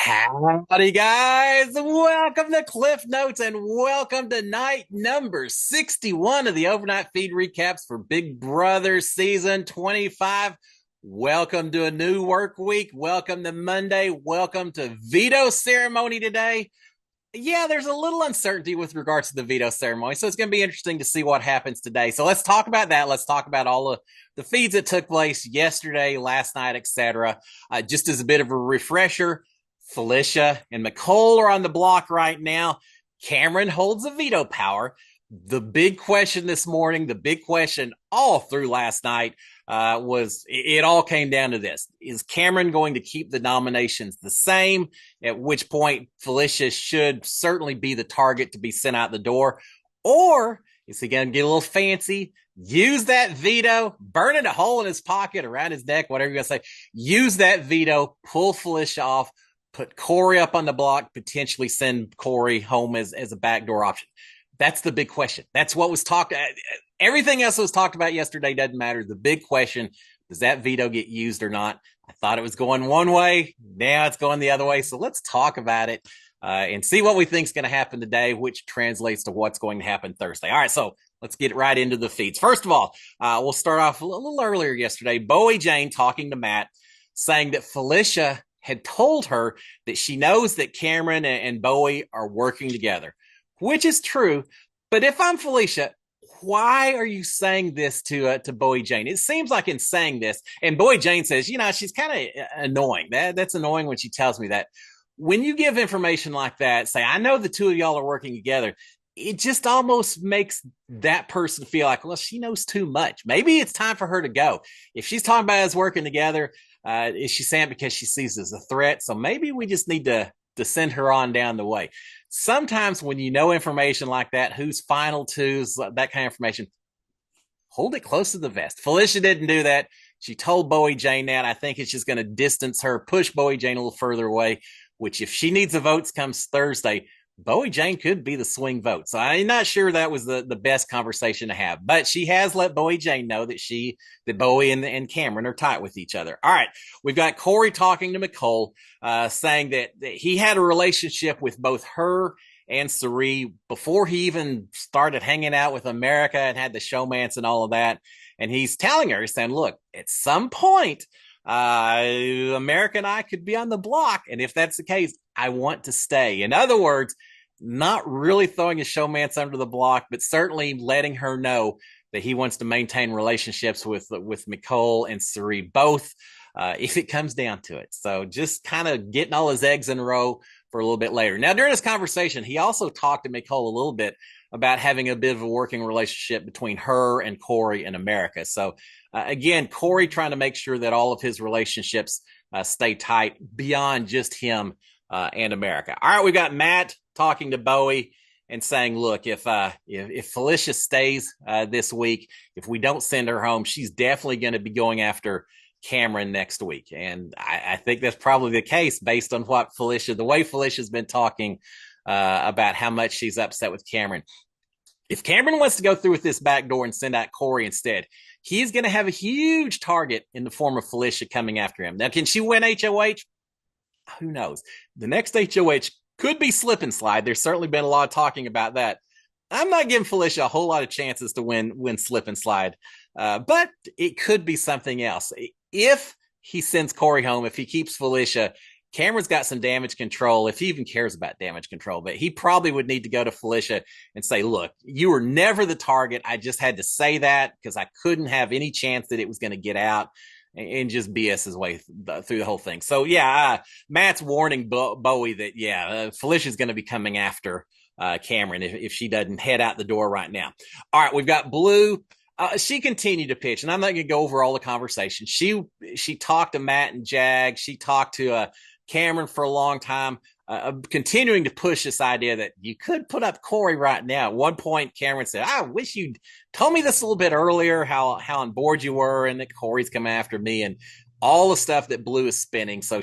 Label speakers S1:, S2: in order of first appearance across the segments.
S1: Howdy, guys. Welcome to Cliff Notes and welcome to night number 61 of the overnight feed recaps for Big Brother season 25. Welcome to a new work week. Welcome to Monday. Welcome to Veto ceremony today. Yeah, there's a little uncertainty with regards to the veto ceremony, so it's going to be interesting to see what happens today. So let's talk about that. Let's talk about all of the feeds that took place yesterday, last night, etc. Just as a bit of a refresher, Felicia and Nicole are on the block right now. Cameron holds the veto power. The big question this morning, the big question all through last night was it all came down to this. Is Cameron going to keep the nominations the same? At which point Felicia should certainly be the target to be sent out the door. Or is he going to get a little fancy, use that veto, burn it a hole in his pocket, around his neck, whatever you're going to say, use that veto, pull Felicia off, put Corey up on the block, potentially send Corey home as a backdoor option. That's the big question. That's what was talked. Everything else was talked about yesterday doesn't matter. The big question, does that veto get used or not? I thought it was going one way. Now it's going the other way. So let's talk about it and see what we think is going to happen today, which translates to what's going to happen Thursday. All right, so let's get right into the feeds. First of all, we'll start off a little earlier yesterday. Bowie Jane talking to Matt, saying that Felicia had told her that she knows that Cameron and Bowie are working together, which is true. But if I'm Felicia, why are you saying this to Bowie Jane? It seems like in saying this, and Bowie Jane says, she's kind of annoying. That's annoying when she tells me that. When you give information like that, say, I know the two of y'all are working together, it just almost makes that person feel like, well, she knows too much. Maybe it's time for her to go. If she's talking about us working together, is she saying because she sees us as a threat? So maybe we just need to send her on down the way. Sometimes when you know information like that, who's final twos, that kind of information, hold it close to the vest. Felicia didn't do that. She told Bowie Jane that. I think it's just going to distance her, push Bowie Jane a little further away, which if she needs the votes comes Thursday, Bowie Jane could be the swing vote. So I'm not sure that was the best conversation to have, but she has let Bowie Jane know that Bowie and Cameron are tight with each other. All right. We've got Corey talking to Nicole, saying that he had a relationship with both her and Cirie before he even started hanging out with America and had the showmance and all of that. And he's telling her, he's saying, look, at some point, America and I could be on the block. And if that's the case, I want to stay. In other words, not really throwing his showmance under the block, but certainly letting her know that he wants to maintain relationships with Nicole and Cirie both, if it comes down to it. So just kind of getting all his eggs in a row for a little bit later. Now, during this conversation, he also talked to Nicole a little bit about having a bit of a working relationship between her and Corey and America. So again, Corey trying to make sure that all of his relationships stay tight beyond just him and America. All right, we've got Matt talking to Bowie and saying, look, if Felicia stays this week, if we don't send her home, she's definitely going to be going after Cameron next week. And I think that's probably the case based on the way Felicia's been talking about how much she's upset with Cameron. If Cameron wants to go through with this backdoor and send out Corey instead, he's going to have a huge target in the form of Felicia coming after him. Now, can she win HOH? Who knows? The next HOH could be slip and slide. There's certainly been a lot of talking about that. I'm not giving Felicia a whole lot of chances to win slip and slide, but it could be something else. If he sends Corey home, if he keeps Felicia, Cameron's got some damage control, if he even cares about damage control, but he probably would need to go to Felicia and say, look, you were never the target. I just had to say that because I couldn't have any chance that it was going to get out, and just BS his way through the whole thing. So, Matt's warning Bowie that, Felicia's going to be coming after Cameron if she doesn't head out the door right now. All right, we've got Blue. She continued to pitch, and I'm not going to go over all the conversation. She talked to Matt and Jag. She talked to Cameron for a long time, continuing to push this idea that you could put up Corey right now. At one point, Cameron said, I wish you'd told me this a little bit earlier, how on board you were and that Corey's coming after me, and all the stuff that Blue is spinning. So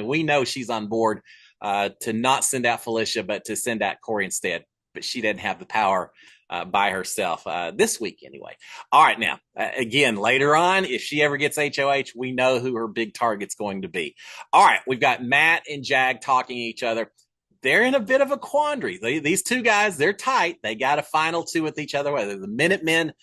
S1: we know she's on board to not send out Felicia, but to send out Corey instead. But she didn't have the power by herself this week anyway. All right, now, again, later on, if she ever gets HOH, we know who her big target's going to be. All right, we've got Matt and Jag talking to each other. They're in a bit of a quandary. These two guys, they're tight. They got a final two with each other. Whether the Minutemen,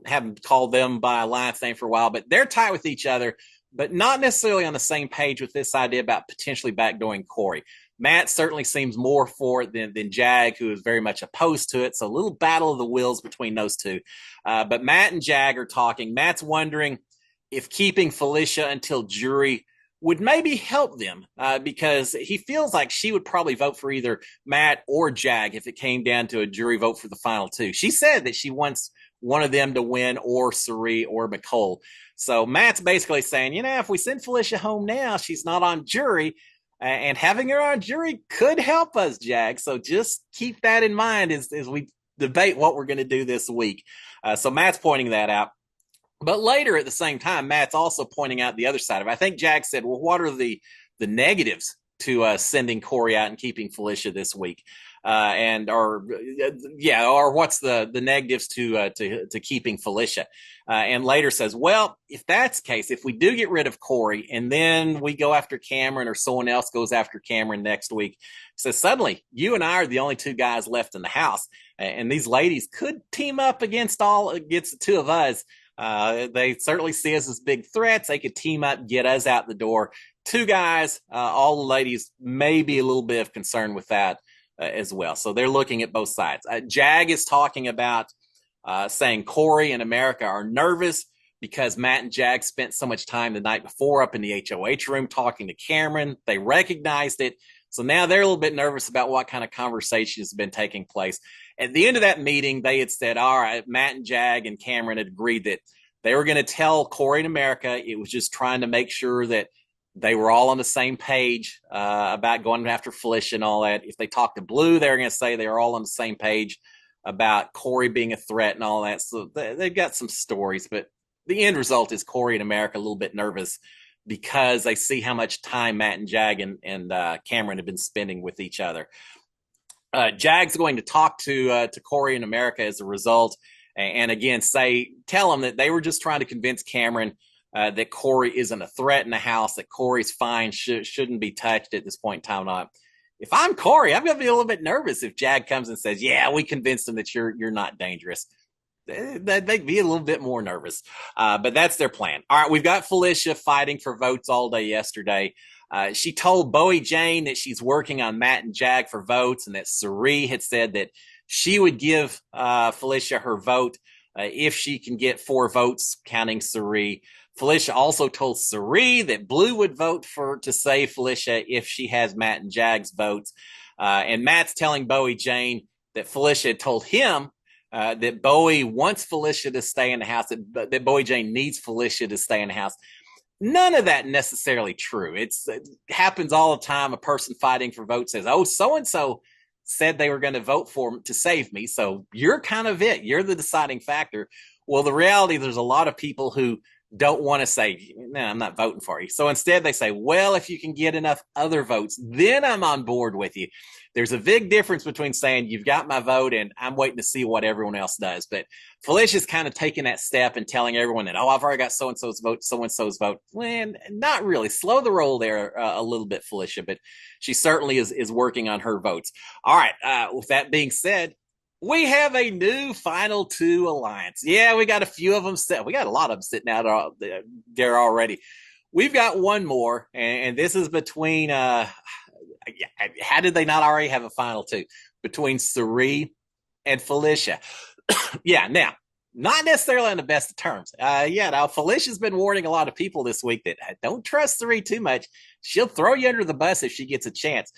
S1: haven't called them by alliance name for a while, but they're tight with each other, but not necessarily on the same page with this idea about potentially backdooring Corey. Matt certainly seems more for it than Jag, who is very much opposed to it. So a little battle of the wills between those two. But Matt and Jag are talking. Matt's wondering if keeping Felicia until jury would maybe help them because he feels like she would probably vote for either Matt or Jag if it came down to a jury vote for the final two. She said that she wants one of them to win, or Suri or McCole. So Matt's basically saying, if we send Felicia home now, she's not on jury, and having her on jury could help us, Jag. So just keep that in mind as we debate what we're going to do this week. So Matt's pointing that out. But later, at the same time, Matt's also pointing out the other side of it. I think Jag said, well, what are the negatives to sending Corey out and keeping Felicia this week? Or what's the negatives to keeping Felicia? And later says, well, if that's the case, if we do get rid of Corey and then we go after Cameron or someone else goes after Cameron next week, so suddenly you and I are the only two guys left in the house. And these ladies could team up against the two of us. They certainly see us as big threats. They could team up, get us out the door. Two guys, all the ladies may be a little bit of concern with that as well. So they're looking at both sides. Jag is talking about saying Corey and America are nervous because Matt and Jag spent so much time the night before up in the HOH room talking to Cameron. They recognized it. So now they're a little bit nervous about what kind of conversation has been taking place. At the end of that meeting, they had said, all right, Matt and Jag and Cameron had agreed that they were going to tell Corey and America. It was just trying to make sure that they were all on the same page about going after Felicia and all that. If they talked to Blue, they were going to say they were all on the same page about Corey being a threat and all that. So they've got some stories, but the end result is Corey and America a little bit nervous because they see how much time Matt and Jag and Cameron have been spending with each other. Jag's going to talk to Corey and America as a result, and again tell them that they were just trying to convince Cameron that Corey isn't a threat in the house, that Corey's fine, shouldn't be touched at this point in time. Not. If I'm Corey, I'm going to be a little bit nervous if Jag comes and says, "Yeah, we convinced him that you're not dangerous." They'd be a little bit more nervous, but that's their plan. All right, we've got Felicia fighting for votes all day yesterday. She told Bowie Jane that she's working on Matt and Jag for votes, and that Suri had said that she would give Felicia her vote if she can get 4 votes, counting Suri. Felicia also told Suri that Blue would vote to save Felicia if she has Matt and Jag's votes. And Matt's telling Bowie Jane that Felicia had told him that Bowie wants Felicia to stay in the house, that Bowie Jane needs Felicia to stay in the house. None of that necessarily true. It happens all the time. A person fighting for votes says, oh, so-and-so said they were going to vote for him to save me. So you're kind of it. You're the deciding factor. Well, the reality, there's a lot of people who don't want to say, no, I'm not voting for you. So instead they say, well, if you can get enough other votes, then I'm on board with you. There's a big difference between saying you've got my vote and I'm waiting to see what everyone else does. But Felicia's kind of taking that step and telling everyone that, oh, I've already got so-and-so's vote, so-and-so's vote. Well, not really. Slow the roll there a little bit, Felicia, but she certainly is working on her votes. All right. With that being said, we have a new Final Two alliance. Yeah, we got a few of them set. We got a lot of them sitting out there already. We've got one more, and this is between. How did they not already have a Final Two between Suri and Felicia? Yeah, now not necessarily on the best of terms. Now Felicia's been warning a lot of people this week that don't trust Suri too much. She'll throw you under the bus if she gets a chance.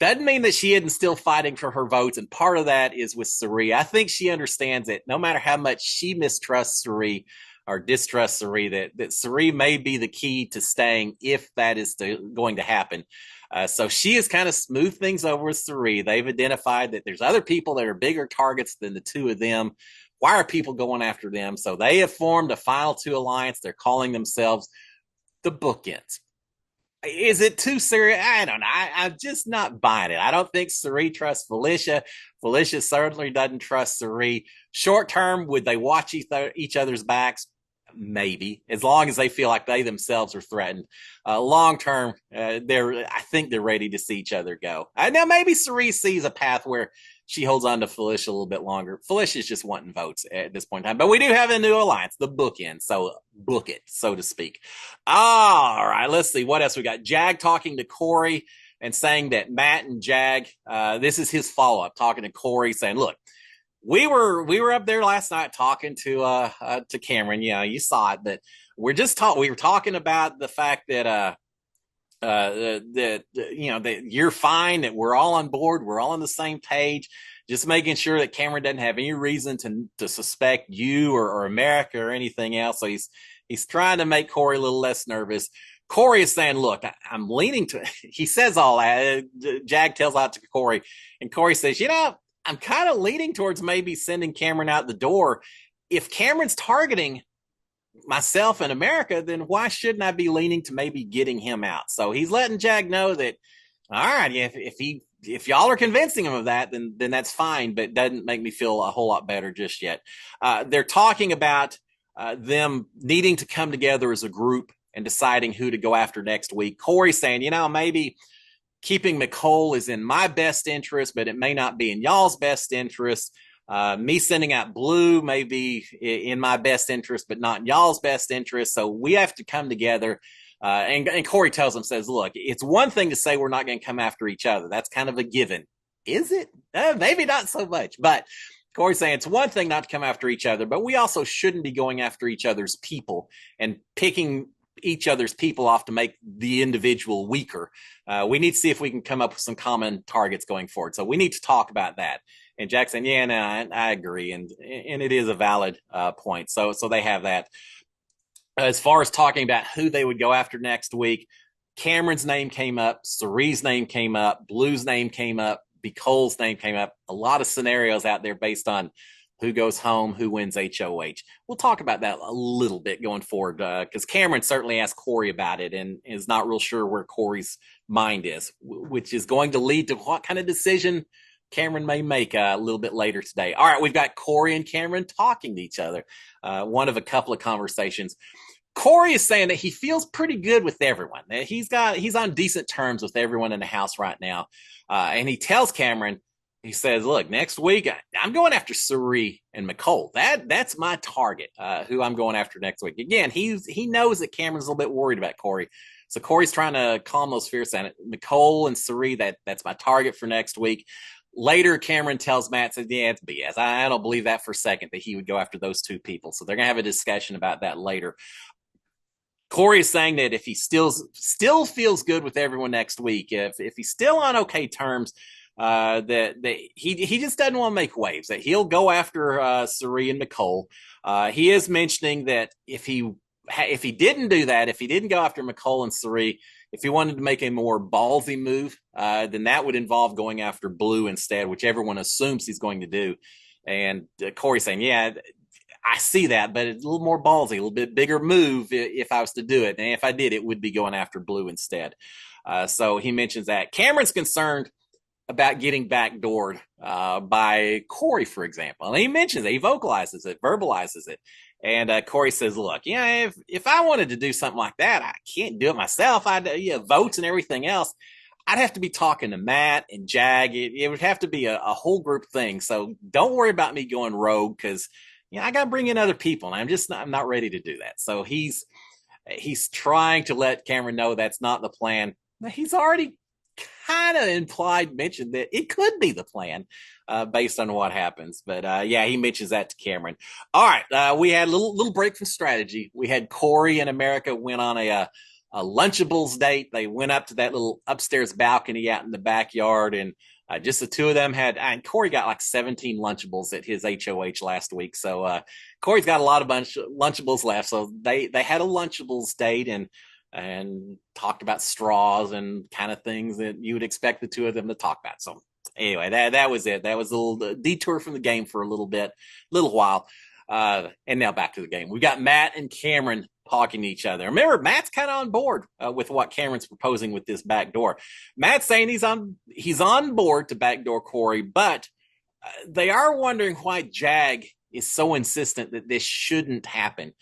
S1: Doesn't mean that she isn't still fighting for her votes, and part of that is with Suri. I think she understands that no matter how much she mistrusts Suri or distrusts Suri, that Suri may be the key to staying if that is going to happen. So she has kind of smoothed things over with Suri. They've identified that there's other people that are bigger targets than the two of them. Why are people going after them? So they have formed a Final Two alliance. They're calling themselves the Bookends. Is it too serious? I don't know. I'm just not buying it. I don't think Suri trusts Felicia. Felicia certainly doesn't trust Suri. Short term, would they watch each other's backs? Maybe, as long as they feel like they themselves are threatened. Long term, I think they're ready to see each other go. Now, maybe Suri sees a path where she holds on to Felicia a little bit longer. Felicia's just wanting votes at this point in time. But we do have a new alliance, the Bookends. So book it, so to speak. All right, let's see. What else we got? Jag talking to Corey and saying that Matt and Jag, this is his follow-up, talking to Corey, saying, look, we were up there last night talking to Cameron. Yeah, you saw it, but we were talking about the fact that that that you're fine, that we're all on board, we're all on the same page, just making sure that Cameron doesn't have any reason to suspect you or America or anything else. So he's trying to make Corey a little less nervous. Corey is saying, look, I'm leaning to, he says all that. Jag tells out to Corey, and Corey says, I'm kind of leaning towards maybe sending Cameron out the door. If Cameron's targeting myself and America, then why shouldn't I be leaning to maybe getting him out? So he's letting Jag know that, all right, if y'all are convincing him of that, then that's fine, but it doesn't make me feel a whole lot better just yet. They're talking about them needing to come together as a group and deciding who to go after next week. Corey saying, maybe keeping Nicole is in my best interest, but it may not be in y'all's best interest. Me sending out Blue may be in my best interest, but not in y'all's best interest. So we have to come together. And Corey tells him, says, look, it's one thing to say we're not going to come after each other. That's kind of a given. Is it? Maybe not so much. But Corey's saying it's one thing not to come after each other, but we also shouldn't be going after each other's people and picking each other's people off to make the individual weaker. We need to see if we can come up with some common targets going forward. So we need to talk about that. And Jackson, yeah, no, I agree, and it is a valid point. So they have that. As far as talking about who they would go after next week, Cameron's name came up, Suri's name came up, Blue's name came up, Cole's name came up. A lot of scenarios out there based on who goes home, who wins HOH. We'll talk about that a little bit going forward, because Cameron certainly asked Corey about it and is not real sure where Corey's mind is, which is going to lead to what kind of decision Cameron may make a little bit later today. All right, we've got Corey and Cameron talking to each other. One of a couple of conversations. Corey is saying that he feels pretty good with everyone. He's on decent terms with everyone in the house right now. And he tells Cameron, he says, look, next week, I'm going after Suri and Nicole. That's my target, who I'm going after next week. Again, he knows that Cameron's a little bit worried about Corey. So Corey's trying to calm those fears down. Nicole and Suri, that's my target for next week. Later, Cameron tells Matt, says, yeah, it's BS. I don't believe that for a second that he would go after those two people. So they're going to have a discussion about that later. Corey is saying that if he still feels good with everyone next week, if he's still on okay terms, that he just doesn't want to make waves, that he'll go after Suri and Nicole. He is mentioning that if he didn't do that, if he didn't go after Nicole and Suri, if he wanted to make a more ballsy move, then that would involve going after Blue instead, which everyone assumes he's going to do. And Corey's saying, yeah, I see that, but it's a little more ballsy, a little bit bigger move if I was to do it. And if I did, it would be going after Blue instead. So he mentions that. Cameron's concerned about getting backdoored by Corey, for example. And he mentions it, he vocalizes it, verbalizes it. And Corey says, look, if I wanted to do something like that, I can't do it myself. Votes and everything else. I'd have to be talking to Matt and Jag. It would have to be a whole group thing. So don't worry about me going rogue, because I got to bring in other people, and I'm not ready to do that. So he's trying to let Cameron know that's not the plan. He's already kind of mentioned that it could be the plan based on what happens. But he mentions that to Cameron. All right, we had a little break from strategy. We had Corey and America went on a Lunchables date. They went up to that little upstairs balcony out in the backyard, and just the two of them and Corey got like 17 Lunchables at his HOH last week. So Corey's got a lot of Lunchables left. So they had a Lunchables date and talked about straws and kind of things that you would expect the two of them to talk about. So anyway, that was it. That was a little detour from the game for a little while. And now back to the game. We got Matt and Cameron talking to each other. Remember, Matt's kind of on board with what Cameron's proposing with this backdoor. Matt's saying he's on board to backdoor Corey, but they are wondering why Jag is so insistent that this shouldn't happen.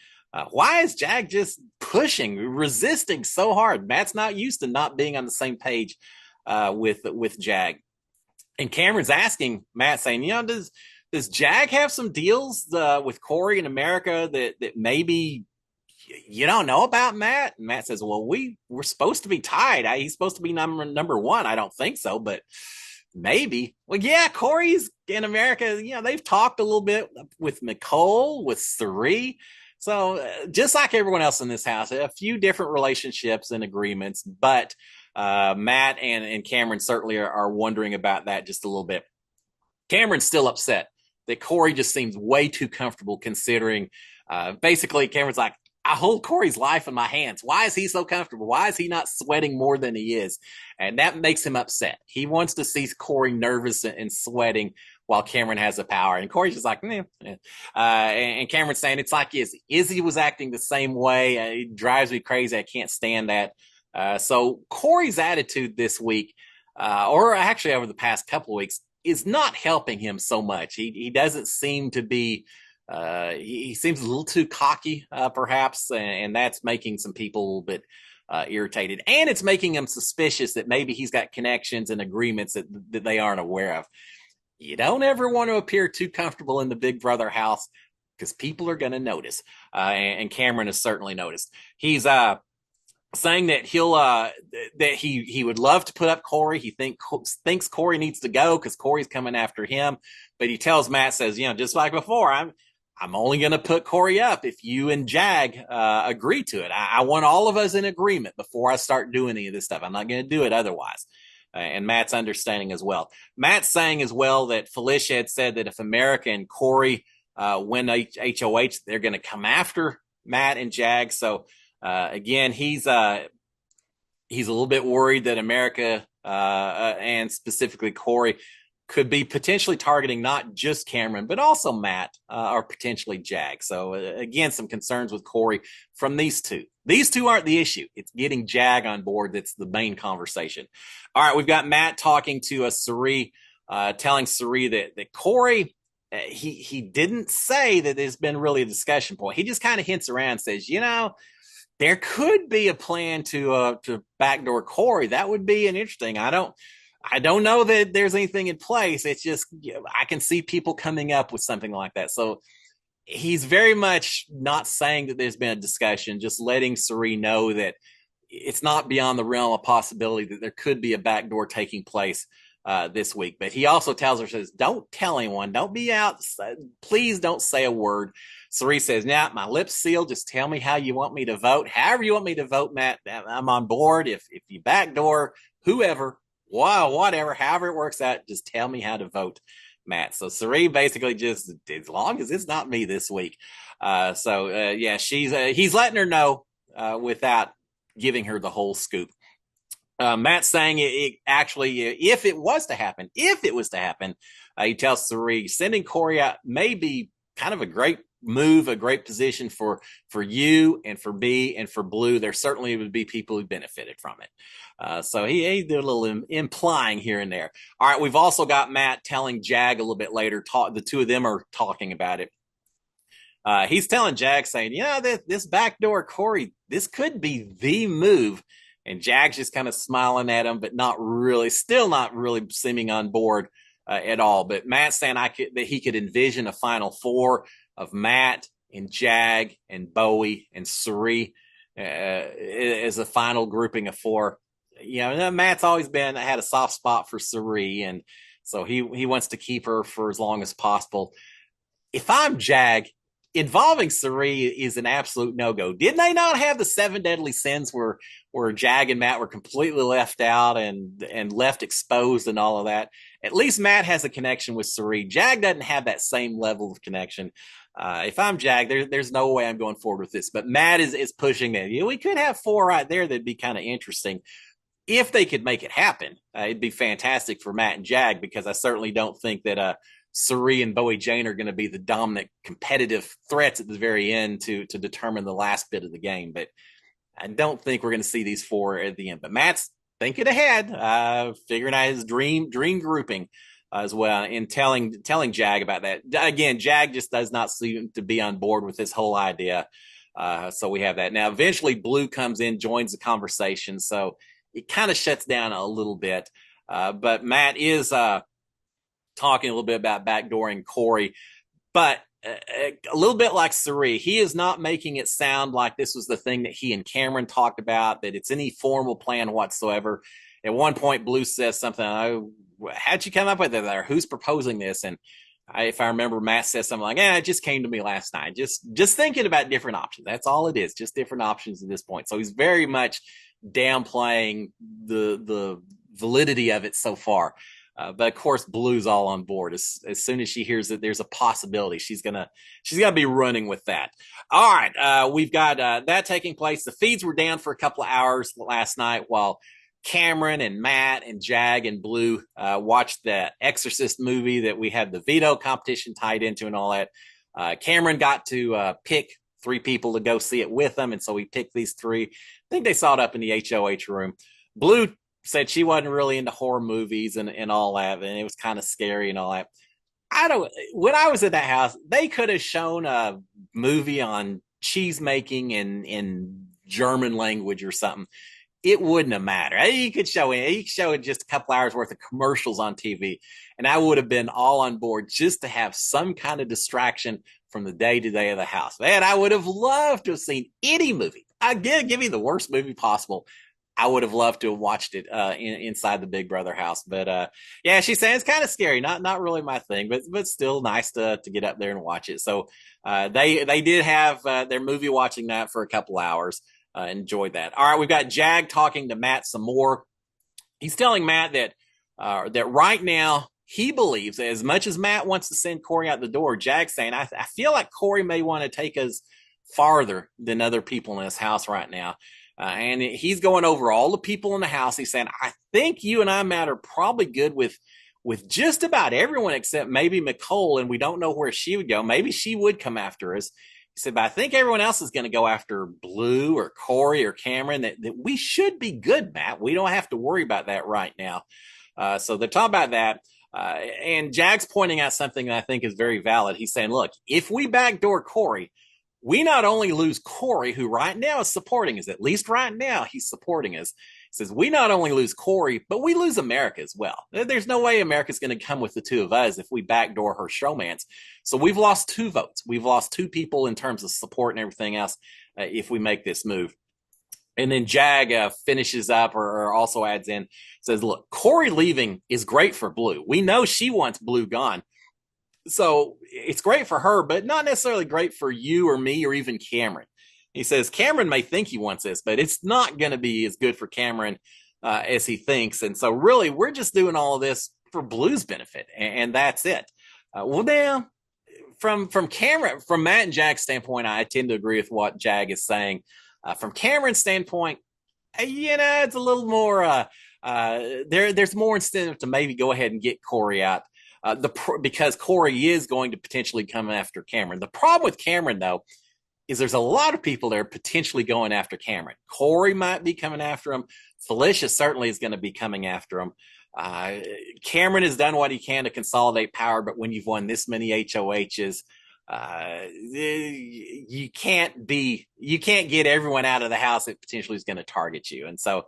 S1: Why is Jag just pushing, resisting so hard? Matt's not used to not being on the same page with Jag. And Cameron's asking Matt, saying, does Jag have some deals with Corey in America that maybe you don't know about, Matt? And Matt says, well, we're supposed to be tied. He's supposed to be number one. I don't think so, but maybe. Well, yeah, Corey's in America. They've talked a little bit with Nicole, with Sari. So just like everyone else in this house, a few different relationships and agreements, but Matt and Cameron certainly are wondering about that just a little bit. Cameron's still upset that Corey just seems way too comfortable, considering basically Cameron's like, I hold Corey's life in my hands. Why is he so comfortable? Why is he not sweating more than he is? And that makes him upset. He wants to see Corey nervous and sweating while Cameron has the power. And Corey's just like, and Cameron's saying it's like Izzy. Izzy was acting the same way. It drives me crazy. I can't stand that. So Corey's attitude this week, or actually over the past couple of weeks, is not helping him so much. He doesn't seem to be, he seems a little too cocky, perhaps, and that's making some people a little bit irritated. And it's making him suspicious that maybe he's got connections and agreements that they aren't aware of. You don't ever want to appear too comfortable in the Big Brother house because people are going to notice. And Cameron has certainly noticed. He's saying that he would love to put up Corey. He thinks Corey needs to go because Corey's coming after him. But he tells Matt, says, just like before, I'm only going to put Corey up if you and Jag agree to it. I want all of us in agreement before I start doing any of this stuff. I'm not going to do it otherwise. And Matt's understanding as well. Matt's saying as well that Felicia had said that if America and Corey win HOH, they're going to come after Matt and Jag. So again, he's a little bit worried that America and specifically Corey could be potentially targeting not just Cameron, but also Matt or potentially Jag. So again, some concerns with Corey from these two. These two aren't the issue. It's getting Jag on board that's the main conversation. All right, we've got Matt talking to Sari, telling Sari that Corey, he didn't say that there's been really a discussion point. He just kind of hints around and says, there could be a plan to backdoor Corey. That would be an interesting. I don't know that there's anything in place. It's just, I can see people coming up with something like that. So he's very much not saying that there's been a discussion, just letting Sari know that it's not beyond the realm of possibility that there could be a backdoor taking place this week. But he also tells her, says, don't tell anyone, don't be out. Please don't say a word. Sari says, my lips sealed. Just tell me how you want me to vote. However you want me to vote, Matt, I'm on board. If you backdoor whoever, whatever, however it works out, just tell me how to vote, Matt. So Sari basically just, as long as it's not me this week. He's letting her know without giving her the whole scoop. Matt's saying it actually, if it was to happen, he tells Sari sending Corey out may be kind of a great move, a great position for you and for me and for Blue. There certainly would be people who benefited from it. So he did a little implying here and there. All right, we've also got Matt telling Jag a little bit later. The two of them are talking about it. He's telling Jag, saying, this backdoor Corey, this could be the move. And Jag's just kind of smiling at him, but still not really seeming on board at all. But Matt's saying that he could envision a final four of Matt and Jag and Bowie and Sari as a final grouping of four. Matt's always had a soft spot for Sari, and so he wants to keep her for as long as possible. If I'm Jag, involving Sari is an absolute no-go. Didn't they not have the 7 deadly sins where Jag and Matt were completely left out and left exposed and all of that? At least Matt has a connection with Sari. Jag doesn't have that same level of connection. If I'm Jag, there's no way I'm going forward with this. But Matt is pushing it. We could have 4 right there that'd be kind of interesting. If they could make it happen, it'd be fantastic for Matt and Jag, because I certainly don't think that Suri and Bowie Jane are going to be the dominant competitive threats at the very end to determine the last bit of the game. But I don't think we're going to see these four at the end. But Matt's thinking ahead, figuring out his dream grouping as well, and telling Jag about that. Again, Jag just does not seem to be on board with this whole idea. So we have that. Now, eventually, Blue comes in, joins the conversation. So it kind of shuts down a little bit. But Matt is talking a little bit about Backdoor and Corey. But a little bit like Suri, he is not making it sound like this was the thing that he and Cameron talked about, that it's any formal plan whatsoever. At one point, Blue says something, oh, how'd you come up with it there? Who's proposing this? And if I remember, Matt says something like, it just came to me last night. Just thinking about different options. That's all it is, just different options at this point. So he's very much downplaying the validity of it so far. But of course, Blue's all on board. As soon as she hears that there's a possibility, she's gonna be running with that. All right, we've got that taking place. The feeds were down for a couple of hours last night while Cameron and Matt and Jag and Blue watched the Exorcist movie that we had the Veto competition tied into and all that. Cameron got to pick 3 people to go see it with them, and so we picked these 3. I think they saw it up in the HOH room. Blue said she wasn't really into horror movies and all that, and it was kind of scary and all that. When I was at that house, they could have shown a movie on cheese making in German language or something. It wouldn't have mattered. You could show just a couple hours worth of commercials on TV, and I would have been all on board just to have some kind of distraction from the day to day of the house. Man, I would have loved to have seen any movie. Again, give me the worst movie possible. I would have loved to have watched it inside the Big Brother house. But yeah, she's saying it's kind of scary. Not really my thing, but still nice to get up there and watch it. So they did have their movie watching that for a couple hours. Enjoyed that. All right, we've got Jag talking to Matt some more. He's telling Matt that right now he believes, as much as Matt wants to send Corey out the door, Jag's saying, I feel like Corey may want to take us farther than other people in this house right now. And he's going over all the people in the house. He's saying, I think you and I, Matt, are probably good with just about everyone except maybe Nicole, and we don't know where she would go. Maybe she would come after us. He said, but I think everyone else is going to go after Blue or Corey or Cameron, that we should be good, Matt. We don't have to worry about that right now. So they're talking about that. And Jag's pointing out something that I think is very valid. He's saying, look, if we backdoor Corey, we not only lose Corey, who right now is supporting us, at least right now he's supporting us. He says, we not only lose Corey, but we lose America as well. There's no way America's going to come with the 2 of us if we backdoor her showmance. So we've lost 2 votes. We've lost 2 people in terms of support and everything else if we make this move. And then Jag finishes up or also adds in, says, look, Corey leaving is great for Blue. We know she wants Blue gone. So it's great for her, but not necessarily great for you or me or even Cameron. He says Cameron may think he wants this, but it's not going to be as good for Cameron as he thinks. And so really, we're just doing all of this for Blue's benefit, and that's it. Well, now, from Matt and Jag's standpoint, I tend to agree with what Jag is saying. From Cameron's standpoint, it's a little more, there's more incentive to maybe go ahead and get Corey out. Because Corey is going to potentially come after Cameron. The problem with Cameron, though, is there's a lot of people that are potentially going after Cameron. Corey might be coming after him. Felicia certainly is going to be coming after him. Cameron has done what he can to consolidate power, but when you've won this many HOHs, you can't get everyone out of the house that potentially is going to target you. And so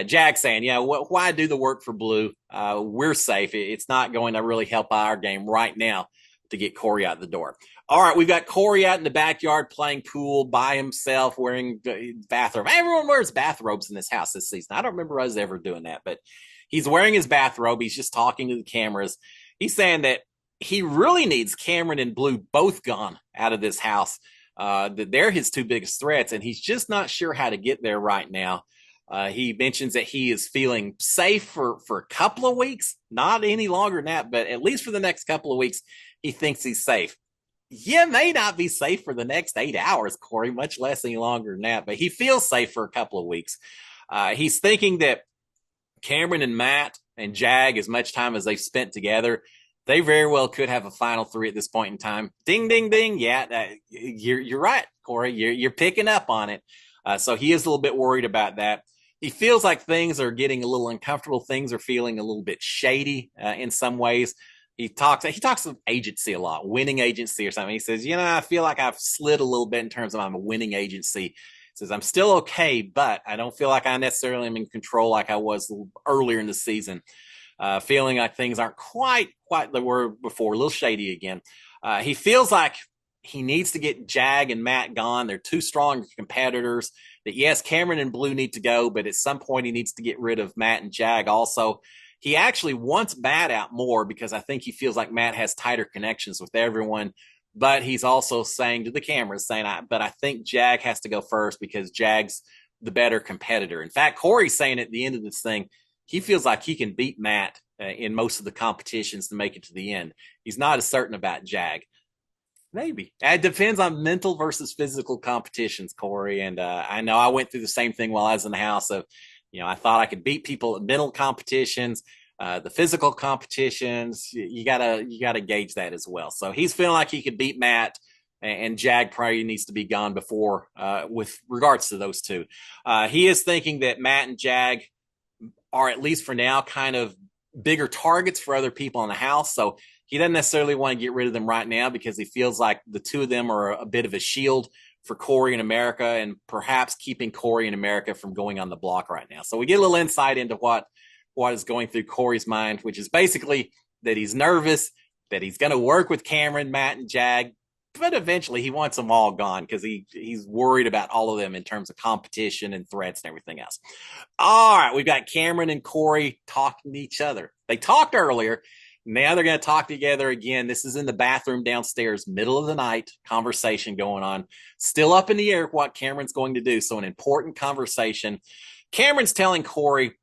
S1: Jack's saying, why do the work for Blue? We're safe. It's not going to really help our game right now to get Corey out the door. All right, we've got Corey out in the backyard playing pool by himself, wearing bathrobe. Everyone wears bathrobes in this house this season. I don't remember us ever doing that, but he's wearing his bathrobe. He's just talking to the cameras. He's saying that he really needs Cameron and Blue both gone out of this house. That they're his 2 biggest threats, and he's just not sure how to get there right now. He mentions that he is feeling safe for a couple of weeks, not any longer than that, but at least for the next couple of weeks, he thinks he's safe. You may not be safe for the next 8 hours, Corey, much less any longer than that, but he feels safe for a couple of weeks. He's thinking that Cameron and Matt and Jag, as much time as they've spent together, They very well could have a final three at this point in time. Ding, ding, ding. Yeah, you're right, Corey. You're picking up on it. So he is a little bit worried about that. He feels like things are getting a little uncomfortable. Things are feeling a little bit shady in some ways. He talks of agency a lot, winning agency or something. He says, I feel like I've slid a little bit in terms of I'm a winning agency. He says I'm still okay, but I don't feel like I necessarily am in control like I was earlier in the season. Feeling like things aren't quite the were before, a little shady again. He feels like he needs to get Jag and Matt gone. They're too strong competitors. That yes, Cameron and Blue need to go, but at some point he needs to get rid of Matt and Jag also. He actually wants Matt out more because I think he feels like Matt has tighter connections with everyone. But he's also saying to the cameras, but I think Jag has to go first because Jag's the better competitor. In fact, Corey's saying at the end of this thing, he feels like he can beat Matt in most of the competitions to make it to the end. He's not as certain about Jag. Maybe. It depends on mental versus physical competitions, Corey. And I know I went through the same thing while I was in the house of, I thought I could beat people at mental competitions, the physical competitions. You gotta gauge that as well. So he's feeling like he could beat Matt, and Jag probably needs to be gone before, with regards to those two. He is thinking that Matt and Jag are, at least for now, kind of bigger targets for other people in the house. So he doesn't necessarily want to get rid of them right now because he feels like the two of them are a bit of a shield for Corey in America, and perhaps keeping Corey in America from going on the block right now. So we get a little insight into what is going through Corey's mind, which is basically that he's nervous, that he's going to work with Cameron, Matt, and Jag, but eventually he wants them all gone because he's worried about all of them in terms of competition and threats and everything else. All right, we've got Cameron and Corey talking to each other. They talked earlier. Now they're going to talk together again. This is in the bathroom downstairs, middle of the night, conversation going on. Still up in the air what Cameron's going to do. So an important conversation. Cameron's telling Corey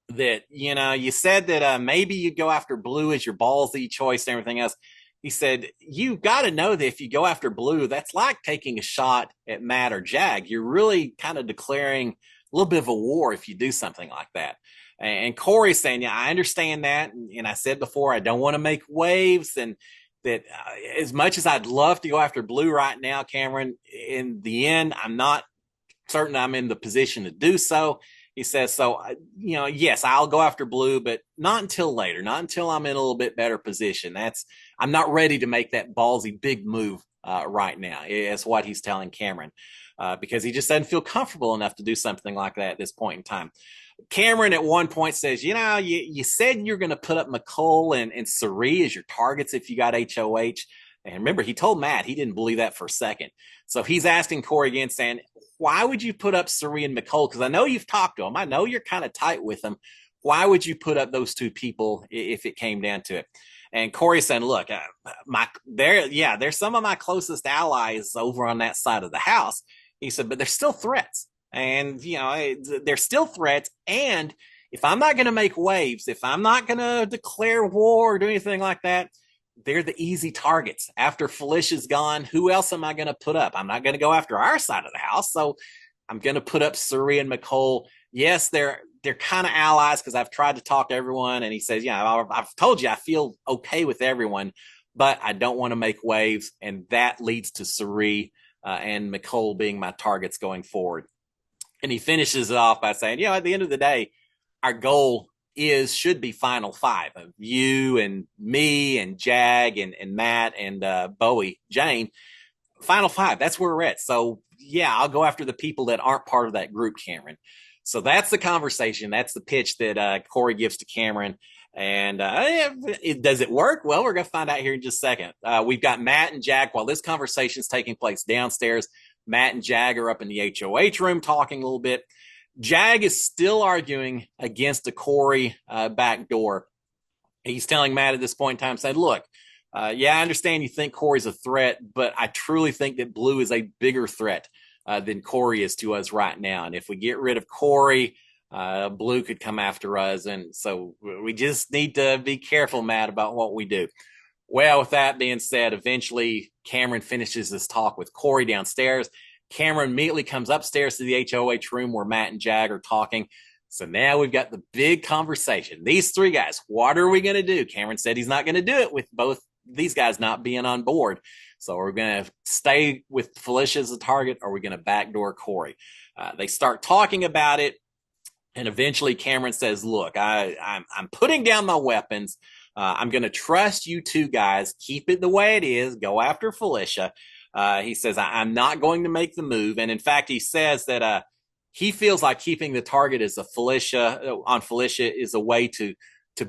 S1: that, you said that maybe you'd go after Blue as your ballsy choice and everything else. He said, you got to know that if you go after Blue, that's like taking a shot at Matt or Jag. You're really kind of declaring a little bit of a war if you do something like that. And Corey's saying, yeah, I understand that. And I said before, I don't want to make waves. And that as much as I'd love to go after Blue right now, Cameron, in the end, I'm not certain I'm in the position to do so. He says, so, yes, I'll go after Blue, but not until later, not until I'm in a little bit better position. I'm not ready to make that ballsy big move right now. It's what he's telling Cameron, because he just doesn't feel comfortable enough to do something like that at this point in time. Cameron at one point says, you said you're going to put up McCole and Sari as your targets if you got HOH. And remember, he told Matt he didn't believe that for a second. So he's asking Corey again, saying, why would you put up Sari and McCole? Because I know you've talked to them. I know you're kind of tight with them. Why would you put up those two people if it came down to it? And Corey's saying, look, they're some of my closest allies over on that side of the house. He said, but they're still threats. And, they're still threats. And if I'm not going to make waves, if I'm not going to declare war or do anything like that, they're the easy targets. After Felicia's gone, who else am I going to put up? I'm not going to go after our side of the house. So I'm going to put up Suri and McCole. Yes, they're kind of allies because I've tried to talk to everyone. And he says, I've told you I feel okay with everyone, but I don't want to make waves. And that leads to Suri and McCole being my targets going forward. And he finishes it off by saying, at the end of the day, our goal should be final five of you and me and Jag and Matt and Bowie, Jane. Final five. That's where we're at. So yeah, I'll go after the people that aren't part of that group, Cameron. So that's the conversation. That's the pitch that Corey gives to Cameron. And does it work? Well, we're going to find out here in just a second. We've got Matt and Jag while this conversation is taking place downstairs. Matt and Jag are up in the HOH room talking a little bit. Jag is still arguing against a Corey backdoor. He's telling Matt at this point in time, saying, look, I understand you think Corey's a threat, but I truly think that Blue is a bigger threat than Corey is to us right now. And if we get rid of Corey, Blue could come after us. And so we just need to be careful, Matt, about what we do. Well, with that being said, eventually Cameron finishes this talk with Corey downstairs. Cameron immediately comes upstairs to the HOH room where Matt and Jag are talking. So now we've got the big conversation. These three guys, what are we going to do? Cameron said he's not going to do it with both these guys not being on board. So we're going to stay with Felicia as a target, or we're going to backdoor Corey. They start talking about it, and eventually Cameron says, look, I'm putting down my weapons. I'm going to trust you two guys. Keep it the way it is. Go after Felicia. He says, I'm not going to make the move. And in fact, he says that he feels like keeping the target as a Felicia is a way to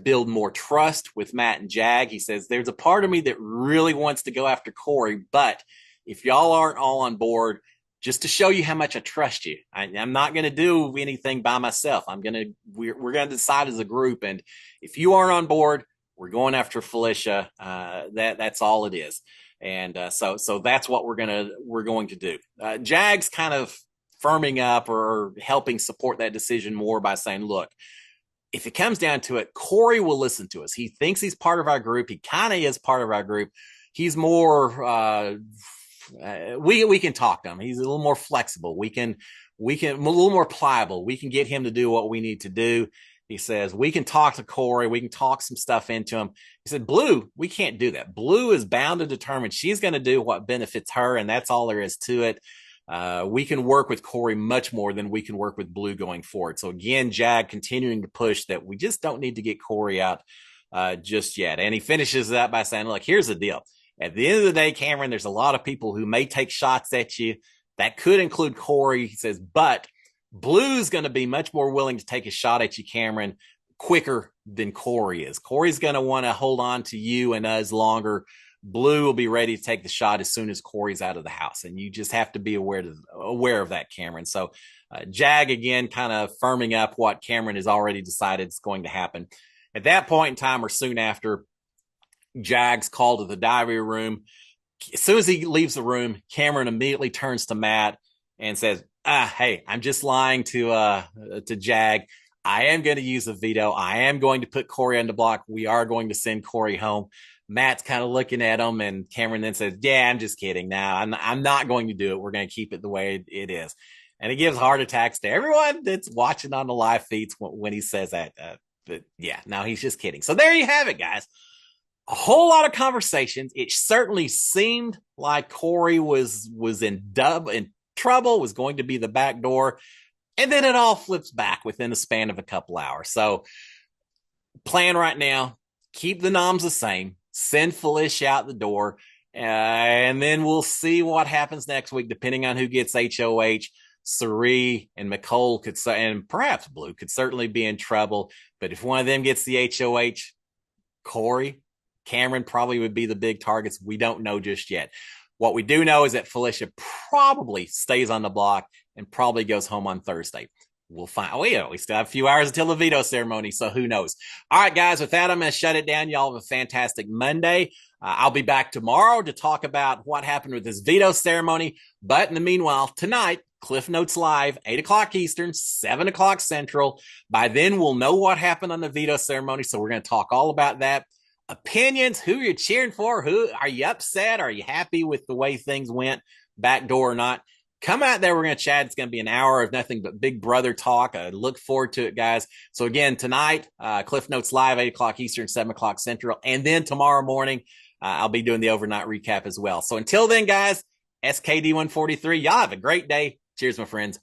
S1: build more trust with Matt and Jag. He says, there's a part of me that really wants to go after Corey, but if y'all aren't all on board, just to show you how much I trust you, I'm not going to do anything by myself. We're going to decide as a group. And if you aren't on board, we're going after Felicia. That's all it is. And so that's what we're going to do. Jag's kind of firming up or helping support that decision more by saying, look, if it comes down to it, Corey will listen to us. He thinks he's part of our group. He kind of is part of our group. He's more, we can talk to him. He's a little more flexible. We can a little more pliable. We can get him to do what we need to do. He says, we can talk to Corey. We can talk some stuff into him. He said, Blue, we can't do that. Blue is bound to determine she's going to do what benefits her, and that's all there is to it. We can work with Corey much more than we can work with Blue going forward. So again, Jag continuing to push that we just don't need to get Corey out just yet. And he finishes that by saying, look, here's the deal. At the end of the day, Cameron, there's a lot of people who may take shots at you. That could include Corey. He says, but Blue's going to be much more willing to take a shot at you, Cameron, quicker than Corey is. Corey's going to want to hold on to you and us longer. Blue will be ready to take the shot as soon as Corey's out of the house. And you just have to be aware of that, Cameron. So Jag, again, kind of firming up what Cameron has already decided is going to happen. At that point in time or soon after, Jag's called to the diary room. As soon as he leaves the room, Cameron immediately turns to Matt and says, hey, I'm just lying to Jag. I am going to use a veto. I am going to put Corey on the block. We are going to send Corey home. Matt's kind of looking at him, and Cameron then says, yeah, I'm just kidding. Now, I'm not going to do it. We're going to keep it the way it is. And he gives heart attacks to everyone that's watching on the live feeds when he says that. But yeah, no, he's just kidding. So there you have it, guys. A whole lot of conversations. It certainly seemed like Corey was in trouble, was going to be the back door. And then it all flips back within the span of a couple hours. So plan right now, keep the noms the same, send Felicia out the door, and then we'll see what happens next week, depending on who gets HOH. Sari and McCole and perhaps Blue could certainly be in trouble. But if one of them gets the HOH, Corey, Cameron probably would be the big targets. We don't know just yet. What we do know is that Felicia probably stays on the block and probably goes home on Thursday. We'll find. Oh, yeah, we still have a few hours until the veto ceremony, so who knows? All right, guys, with that, I'm going to shut it down. Y'all have a fantastic Monday. I'll be back tomorrow to talk about what happened with this veto ceremony. But in the meanwhile, tonight, Cliff Notes Live, 8 o'clock Eastern, 7 o'clock Central. By then, we'll know what happened on the veto ceremony, so we're going to talk all about that. Opinions, who you're cheering for, who are you upset? Are you happy with the way things went, backdoor or not? Come out there. We're going to chat. It's going to be an hour of nothing but Big Brother talk. I look forward to it, guys. So again, tonight, Cliff Notes Live, 8 o'clock Eastern, 7 o'clock Central. And then tomorrow morning, I'll be doing the overnight recap as well. So until then, guys, SKD143, y'all have a great day. Cheers, my friends.